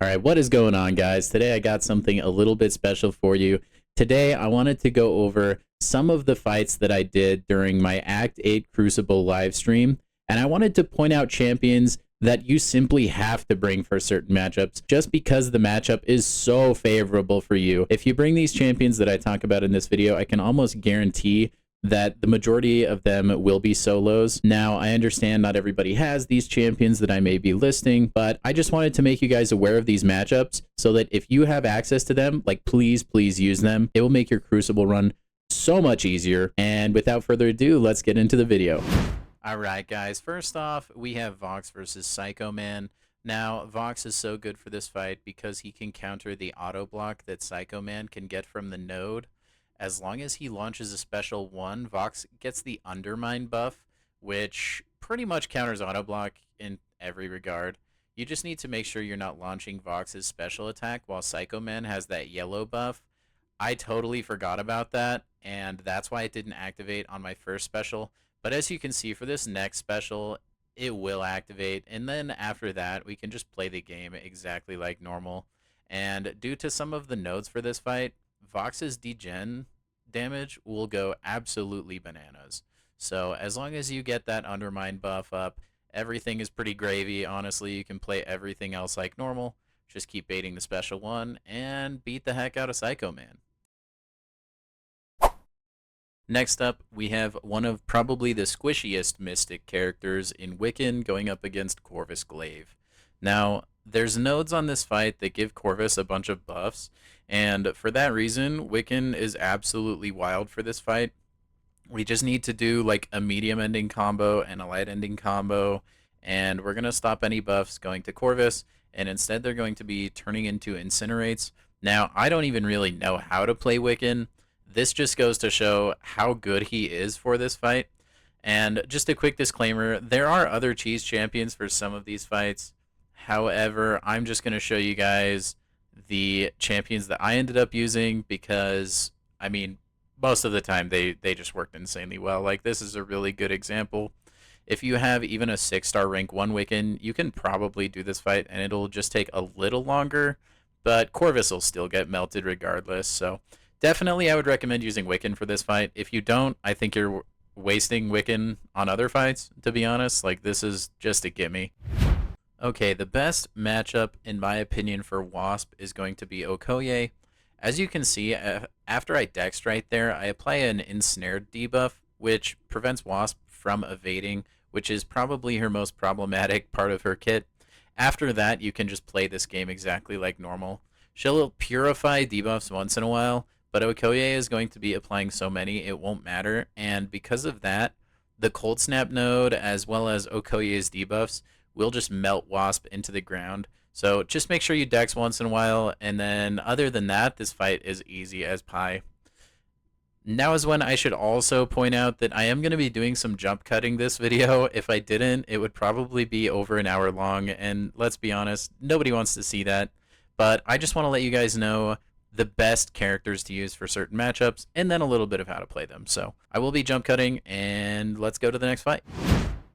All right, what is going on, guys? Today I got something a little bit special for you. Today I wanted to go over some of the fights that I did during my Act 8 Crucible live stream, and I wanted to point out champions that you simply have to bring for certain matchups just because the matchup is so favorable for you. If you bring these champions that I talk about in this video, I can almost guarantee that the majority of them will be solos. Now, I understand not everybody has these champions that I may be listing, but I just wanted to make you guys aware of these matchups so that if you have access to them, like please use them. It will make your Crucible run so much easier. And without further ado, let's get into the video. All right, guys, first off, we have Vox versus Psycho Man. Now, Vox is so good for this fight because he can counter the auto block that Psycho Man can get from the node. As long as he launches a special one, Vox gets the Undermine buff, which pretty much counters auto block in every regard. You just need to make sure you're not launching Vox's special attack while Psycho Man has that yellow buff. I totally forgot about that, and that's why it didn't activate on my first special. But as you can see, for this next special, it will activate, and then after that, we can just play the game exactly like normal. And due to some of the nodes for this fight, Vox's degen damage will go absolutely bananas. So as long as you get that Undermine buff up, everything is pretty gravy. Honestly, you can play everything else like normal. Just keep baiting the special one and beat the heck out of Psycho Man. Next up, we have one of probably the squishiest Mystic characters in Wiccan going up against Corvvis Glaive. Now, there's nodes on this fight that give Corvvis a bunch of buffs, and for that reason, Wiccan is absolutely wild for this fight. We just need to do like a medium ending combo and a light ending combo, and we're going to stop any buffs going to Corvvis, and instead they're going to be turning into Incinerates. Now, I don't even really know how to play Wiccan. This just goes to show how good he is for this fight. And just a quick disclaimer, there are other cheese champions for some of these fights. However, I'm just going to show you guys the champions that I ended up using because, I mean, most of the time they just worked insanely well. Like, this is a really good example. If you have even a 6-star rank 1 Wiccan, you can probably do this fight, and it'll just take a little longer, but Corvvis will still get melted regardless. So definitely I would recommend using Wiccan for this fight. If you don't, I think you're wasting Wiccan on other fights, to be honest. Like, this is just a gimme. Okay, the best matchup, in my opinion, for Wasp is going to be Okoye. As you can see, after I Dex right there, I apply an Ensnared debuff, which prevents Wasp from evading, which is probably her most problematic part of her kit. After that, you can just play this game exactly like normal. She'll purify debuffs once in a while, but Okoye is going to be applying so many, it won't matter, and because of that, the Cold Snap node, as well as Okoye's debuffs, will just melt Wasp into the ground. So just make sure you Dex once in a while, and then other than that, this fight is easy as pie. Now is when I should also point out that I am going to be doing some jump cutting this video. If I didn't, it would probably be over an hour long, and let's be honest, nobody wants to see that. But I just want to let you guys know the best characters to use for certain matchups, and then a little bit of how to play them. So I will be jump cutting, and let's go to the next fight.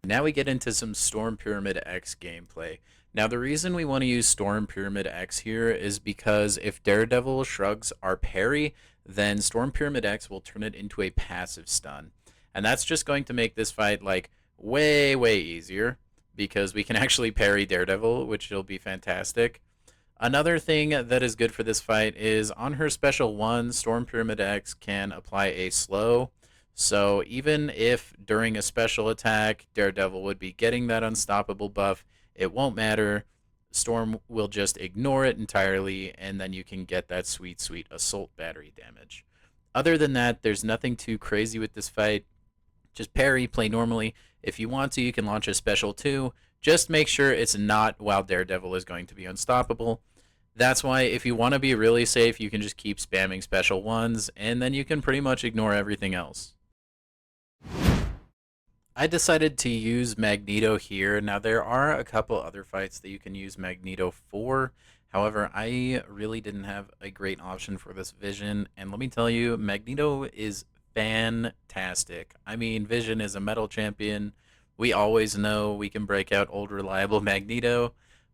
Now we get into some Storm Pyramid X gameplay. Now the reason we want to use Storm Pyramid X here is because if Daredevil shrugs our parry, then Storm Pyramid X will turn it into a passive stun. And that's just going to make this fight like way easier because we can actually parry Daredevil, which will be fantastic. Another thing that is good for this fight is on her special 1, Storm Pyramid X can apply a slow. So even if during a special attack, Daredevil would be getting that unstoppable buff, it won't matter. Storm will just ignore it entirely, and then you can get that sweet assault battery damage. Other than that, there's nothing too crazy with this fight. Just parry, play normally. If you want to, you can launch a special too. Just make sure it's not while Daredevil is going to be unstoppable. That's why if you want to be really safe, you can just keep spamming special ones, and then you can pretty much ignore everything else. I decided to use Magneto here. Now, there are a couple other fights that you can use Magneto for. However, I really didn't have a great option for this Vision. And let me tell you, Magneto is fantastic. I mean, Vision is a metal champion. We always know we can break out old reliable Magneto.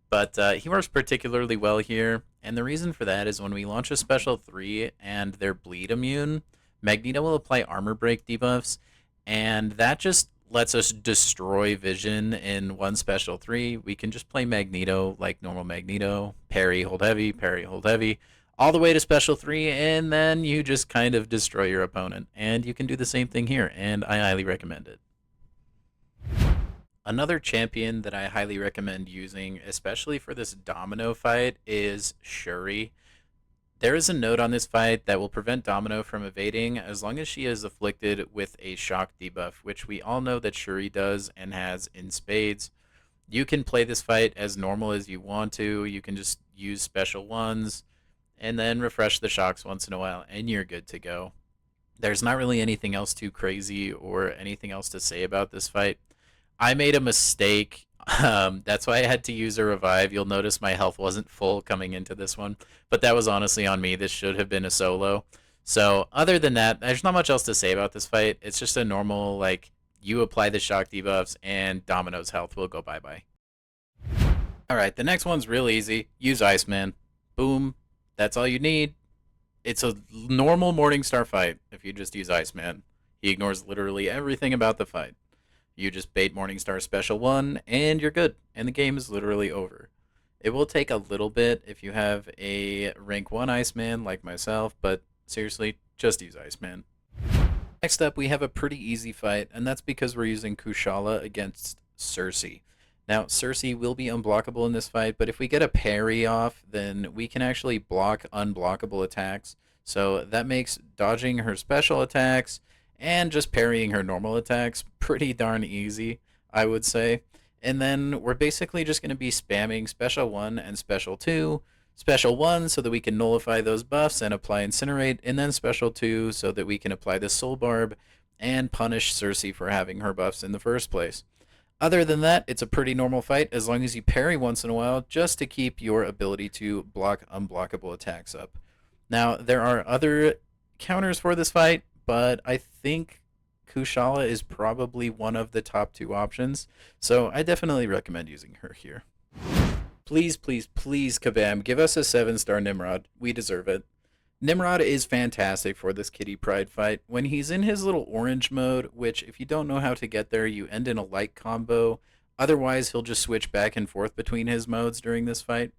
But he works particularly well here, and the reason for that is when we launch a special 3 and they're bleed immune, Magneto will apply armor break debuffs, and that just lets us destroy vision in one special 3. We can just play Magneto like normal Magneto, parry, hold heavy, all the way to special 3, and then you just kind of destroy your opponent. And you can do the same thing here, and I highly recommend it. Another champion that I highly recommend using, especially for this Domino fight, is Shuri. There is a node on this fight that will prevent Domino from evading as long as she is afflicted with a shock debuff, which we all know that Shuri does and has in spades. You can play this fight as normal as you want to. You can just use special ones and then refresh the shocks once in a while, and you're good to go. There's not really anything else too crazy or anything else to say about this fight. I made a mistake. That's why I had to use a revive. You'll notice my health wasn't full coming into this one, but that was honestly on me. This should have been a solo. So other than that, there's not much else to say about this fight. It's just a normal, like, you apply the shock debuffs and Domino's health will go bye-bye. Alright, the next one's real easy. Use Iceman. Boom. That's all you need. It's a normal Morningstar fight if you just use Iceman. He ignores literally everything about the fight. You just bait Morningstar Special 1, and you're good, and the game is literally over. It will take a little bit if you have a rank 1 Iceman like myself, but seriously, just use Iceman. Next up, we have a pretty easy fight, and that's because we're using Kushala against Cersei. Now, Cersei will be unblockable in this fight, but if we get a parry off, then we can actually block unblockable attacks. So that makes dodging her special attacks and just parrying her normal attacks pretty darn easy, I would say. And then we're basically just going to be spamming Special 1 and Special 2. Special 1 so that we can nullify those buffs and apply Incinerate, and then Special 2 so that we can apply the Soul Barb and punish Cersei for having her buffs in the first place. Other than that, it's a pretty normal fight as long as you parry once in a while just to keep your ability to block unblockable attacks up. Now, there are other counters for this fight, but I think Kushala is probably one of the top 2 options, so I definitely recommend using her here. Please, please, please, Kabam, give us a 7-star Nimrod. We deserve it. Nimrod is fantastic for this Kitty Pryde fight. When he's in his little orange mode, which if you don't know how to get there, you end in a light combo. Otherwise, he'll just switch back and forth between his modes during this fight.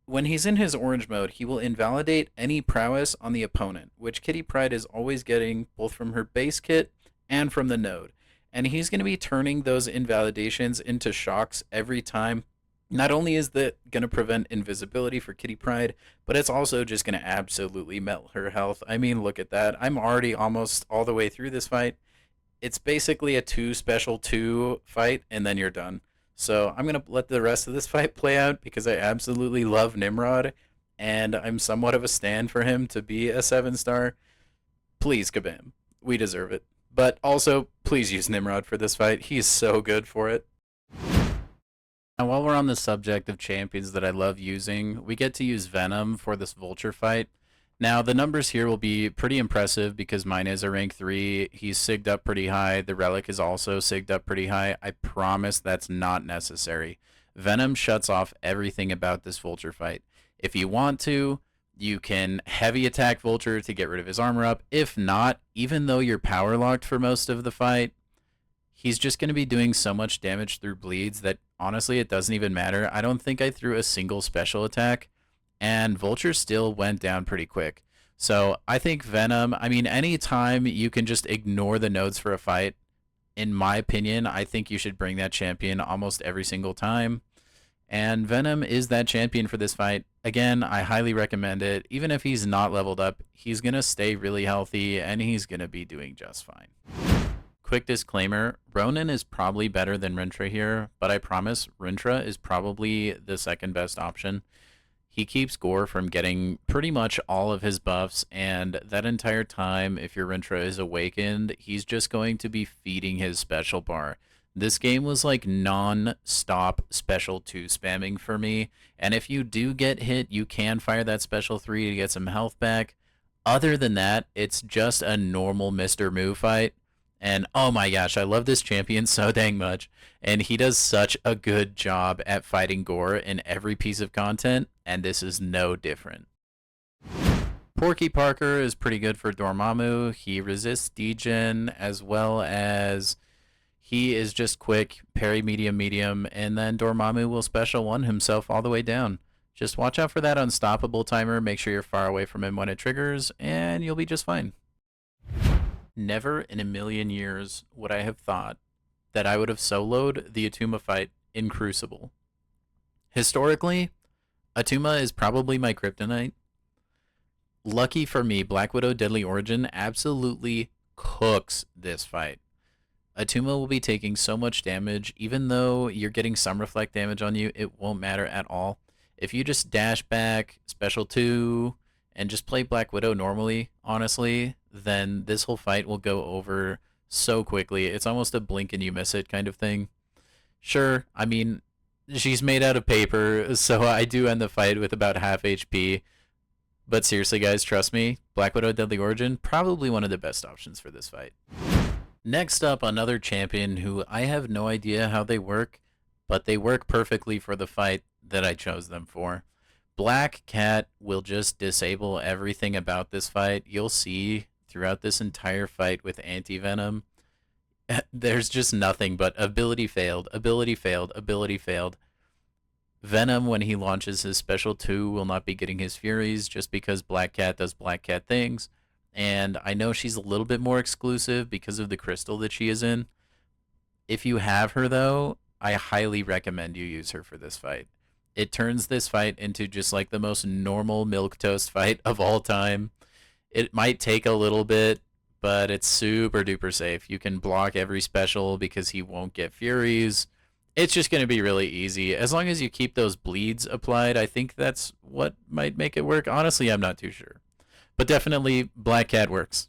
When he's in his orange mode, he will invalidate any prowess on the opponent, which Kitty Pryde is always getting both from her base kit and from the node. And he's going to be turning those invalidations into shocks every time. Not only is that going to prevent invisibility for Kitty Pryde, but it's also just going to absolutely melt her health. I mean, look at that. I'm already almost all the way through this fight. It's basically a 2 special 2 fight, and then you're done. So I'm going to let the rest of this fight play out because I absolutely love Nimrod, and I'm somewhat of a stand for him to be a 7-star. Please, Kabam. We deserve it. But also, please use Nimrod for this fight. He's so good for it. Now, while we're on the subject of champions that I love using, we get to use Venom for this Vulture fight. Now, the numbers here will be pretty impressive because mine is a rank 3. He's sigged up pretty high. The Relic is also sigged up pretty high. I promise that's not necessary. Venom shuts off everything about this Vulture fight. If you want to, you can heavy attack Vulture to get rid of his armor up. If not, even though you're power locked for most of the fight, he's just going to be doing so much damage through bleeds that honestly it doesn't even matter. I don't think I threw a single special attack, and Vulture still went down pretty quick. So I think Venom, I mean, anytime you can just ignore the nodes for a fight, in my opinion, I think you should bring that champion almost every single time. And Venom is that champion for this fight. Again, I highly recommend it. Even if he's not leveled up, he's going to stay really healthy, and he's going to be doing just fine. Quick disclaimer, Ronin is probably better than Renra here, but I promise Renra is probably the second best option. He keeps Gore from getting pretty much all of his buffs, and that entire time, if your Renra is awakened, he's just going to be feeding his special bar. This game was like non-stop special 2 spamming for me, and if you do get hit, you can fire that special 3 to get some health back. Other than that, it's just a normal Mr. Moo fight. And oh my gosh, I love this champion so dang much. And he does such a good job at fighting Gore in every piece of content, and this is no different. Porky Parker is pretty good for Dormamu. He resists degen, as well as he is just quick, parry medium medium, and then Dormamu will special one himself all the way down. Just watch out for that unstoppable timer, make sure you're far away from him when it triggers, and you'll be just fine. Never in a million years would I have thought that I would have soloed the Atuma fight in Crucible. Historically, Atuma is probably my kryptonite. Lucky for me, Black Widow Deadly Origin absolutely cooks this fight. Atuma will be taking so much damage, even though you're getting some reflect damage on you, it won't matter at all. If you just dash back, special 2, and just play Black Widow normally, honestly, then this whole fight will go over so quickly. It's almost a blink and you miss it kind of thing. Sure, I mean, she's made out of paper, so I do end the fight with about half HP. But seriously, guys, trust me, Black Widow Deadly Origin, probably one of the best options for this fight. Next up, another champion who I have no idea how they work, but they work perfectly for the fight that I chose them for. Black Cat will just disable everything about this fight. You'll see throughout this entire fight with Anti-Venom, there's just nothing but ability failed, ability failed, ability failed. Venom, when he launches his special 2, will not be getting his Furies just because Black Cat does Black Cat things. And I know she's a little bit more exclusive because of the crystal that she is in. If you have her, though, I highly recommend you use her for this fight. It turns this fight into just like the most normal milquetoast fight of all time. It might take a little bit, but it's super duper safe. You can block every special because he won't get Furies. It's just going to be really easy. As long as you keep those bleeds applied, I think that's what might make it work. Honestly, I'm not too sure. But definitely, Black Cat works.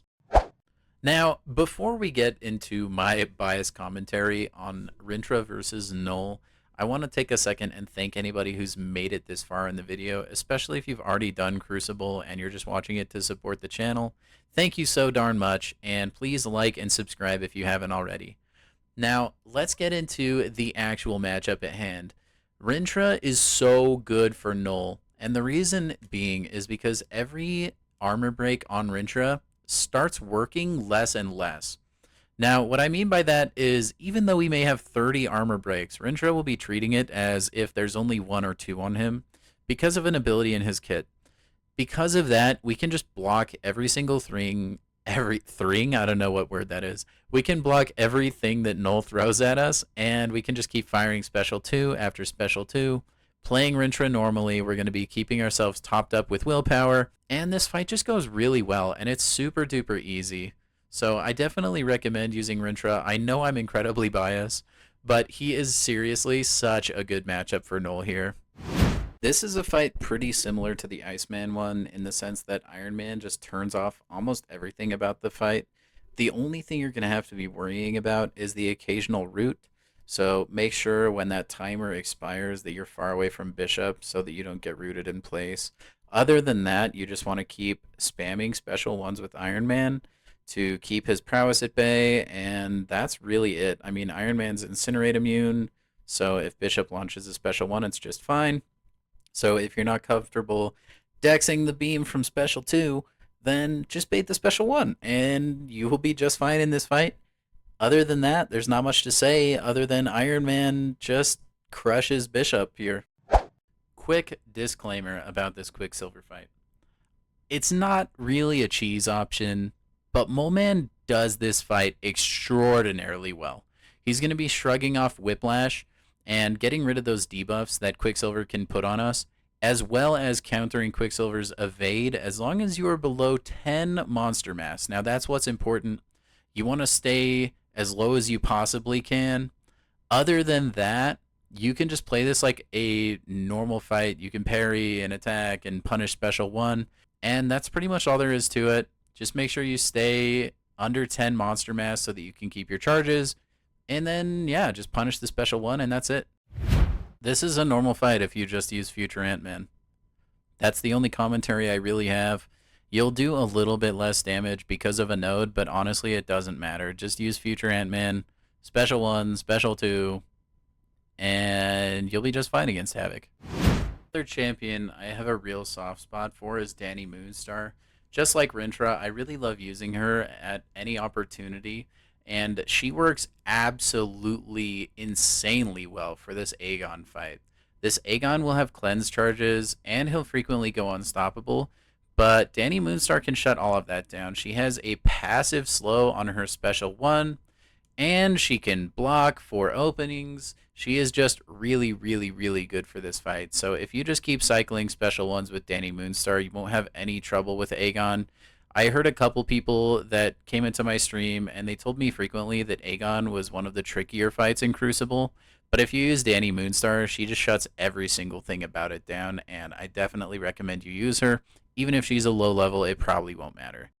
Now, before we get into my biased commentary on Renra versus Null, I want to take a second and thank anybody who's made it this far in the video, especially if you've already done Crucible and you're just watching it to support the channel. Thank you so darn much, and please like and subscribe if you haven't already. Now, let's get into the actual matchup at hand. Renra is so good for Null, and the reason being is because every armor break on Renra starts working less and less. Now, what I mean by that is even though we may have 30 armor breaks, Renra will be treating it as if there's only 1 or 2 on him because of an ability in his kit. Because of that, we can just block every single thing, I don't know what word that is. We can block everything that Null throws at us, and we can just keep firing special 2 after special 2. Playing Renra normally, we're going to be keeping ourselves topped up with willpower, and this fight just goes really well, and it's super duper easy. So I definitely recommend using Renra. I know I'm incredibly biased, but he is seriously such a good matchup for Null here. This is a fight pretty similar to the Iceman one in the sense that Iron Man just turns off almost everything about the fight. The only thing you're going to have to be worrying about is the occasional root. So make sure when that timer expires that you're far away from Bishop so that you don't get rooted in place. Other than that, you just want to keep spamming special ones with Iron Man to keep his prowess at bay, and that's really it. I mean, Iron Man's Incinerate immune, so if Bishop launches a special one, it's just fine. So if you're not comfortable dexing the beam from special 2, then just bait the special 1, and you will be just fine in this fight. Other than that, there's not much to say other than Iron Man just crushes Bishop here. Quick disclaimer about this Quicksilver fight. It's not really a cheese option, but Moleman does this fight extraordinarily well. He's going to be shrugging off Whiplash and getting rid of those debuffs that Quicksilver can put on us, as well as countering Quicksilver's evade as long as you are below 10 monster mass. Now that's what's important. You want to stay as low as you possibly can. Other than that, you can just play this like a normal fight. You can parry and attack and punish special 1, and that's pretty much all there is to it. Just make sure you stay under 10 monster mass so that you can keep your charges, and then yeah, just punish the special 1, and that's it. This is a normal fight if you just use Future Ant-Man. That's the only commentary I really have. You'll do a little bit less damage because of a node, but honestly, it doesn't matter. Just use Future Ant-Man, Special 1, Special 2, and you'll be just fine against Havoc. Other champion I have a real soft spot for is Dani Moonstar. Just like Renra, I really love using her at any opportunity, and she works absolutely insanely well for this Aegon fight. This Aegon will have cleanse charges, and he'll frequently go unstoppable, but Dani Moonstar can shut all of that down. She has a passive slow on her special 1, and she can block 4 openings. She is just really, really, really good for this fight. So if you just keep cycling special 1s with Dani Moonstar, you won't have any trouble with Aegon. I heard a couple people that came into my stream, and they told me frequently that Aegon was one of the trickier fights in Crucible. But if you use Dani Moonstar, she just shuts every single thing about it down, and I definitely recommend you use her. Even if she's a low level, it probably won't matter.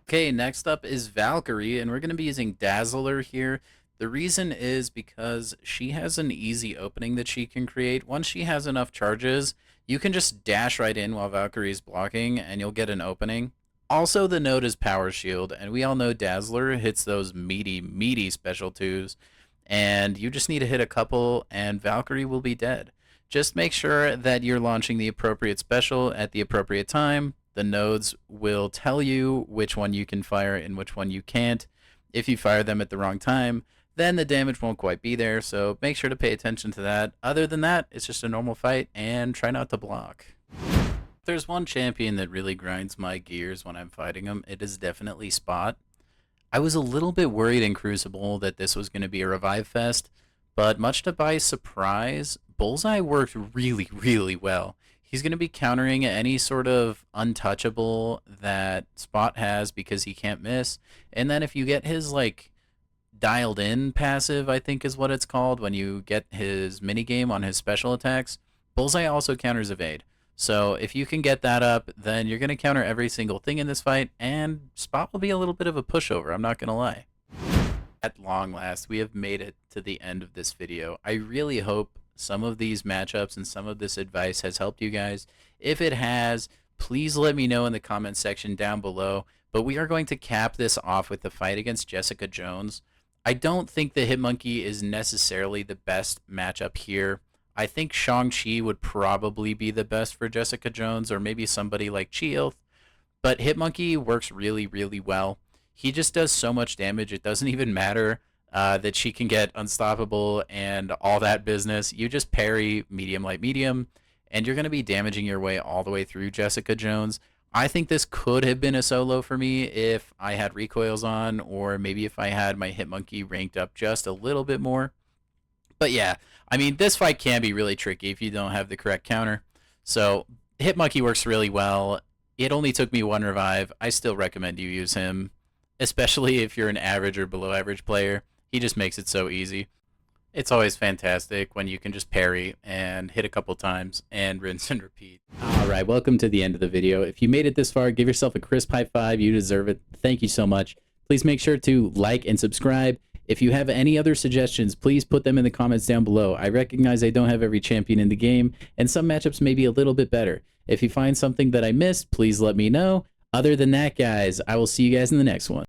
Okay, next up is Valkyrie, and we're going to be using Dazzler here. The reason is because she has an easy opening that she can create. Once she has enough charges, you can just dash right in while Valkyrie's blocking, and you'll get an opening. Also, the node is Power Shield, and we all know Dazzler hits those meaty special 2s, and you just need to hit a couple, and Valkyrie will be dead. Just make sure that you're launching the appropriate special at the appropriate time. The nodes will tell you which one you can fire and which one you can't. If you fire them at the wrong time, then the damage won't quite be there, so make sure to pay attention to that. Other than that, it's just a normal fight, and try not to block. If there's one champion that really grinds my gears when I'm fighting him, it is definitely Spot. I was a little bit worried in Crucible that this was going to be a revive fest, but much to my surprise, Bullseye worked really, really well. He's going to be countering any sort of untouchable that Spot has because he can't miss. And then if you get his, like, dialed in passive, I think is what it's called, when you get his minigame on his special attacks, Bullseye also counters evade. So if you can get that up, then you're going to counter every single thing in this fight, and Spot will be a little bit of a pushover, I'm not going to lie. At long last, we have made it to the end of this video. I really hope some of these matchups and some of this advice has helped you guys. If it has, please let me know in the comments section down below. But we are going to cap this off with the fight against Jessica Jones. I don't think the Hitmonkey is necessarily the best matchup here. I think Shang-Chi would probably be the best for Jessica Jones, or maybe somebody like Chioth. But Hitmonkey works really, really well. He just does so much damage, it doesn't even matter that she can get unstoppable and all that business. You just parry medium, light, medium, and you're going to be damaging your way all the way through Jessica Jones. I think this could have been a solo for me if I had recoils on, or maybe if I had my Hitmonkey ranked up just a little bit more. But yeah, I mean, this fight can be really tricky if you don't have the correct counter. So Hitmonkey works really well. It only took me 1 revive. I still recommend you use him, especially if you're an average or below average player. He just makes it so easy. It's always fantastic when you can just parry and hit a couple times and rinse and repeat. Alright, welcome to the end of the video. If you made it this far, give yourself a crisp high five. You deserve it. Thank you so much. Please make sure to like and subscribe. If you have any other suggestions, please put them in the comments down below. I recognize I don't have every champion in the game, and some matchups may be a little bit better. If you find something that I missed, please let me know. Other than that, guys, I will see you guys in the next one.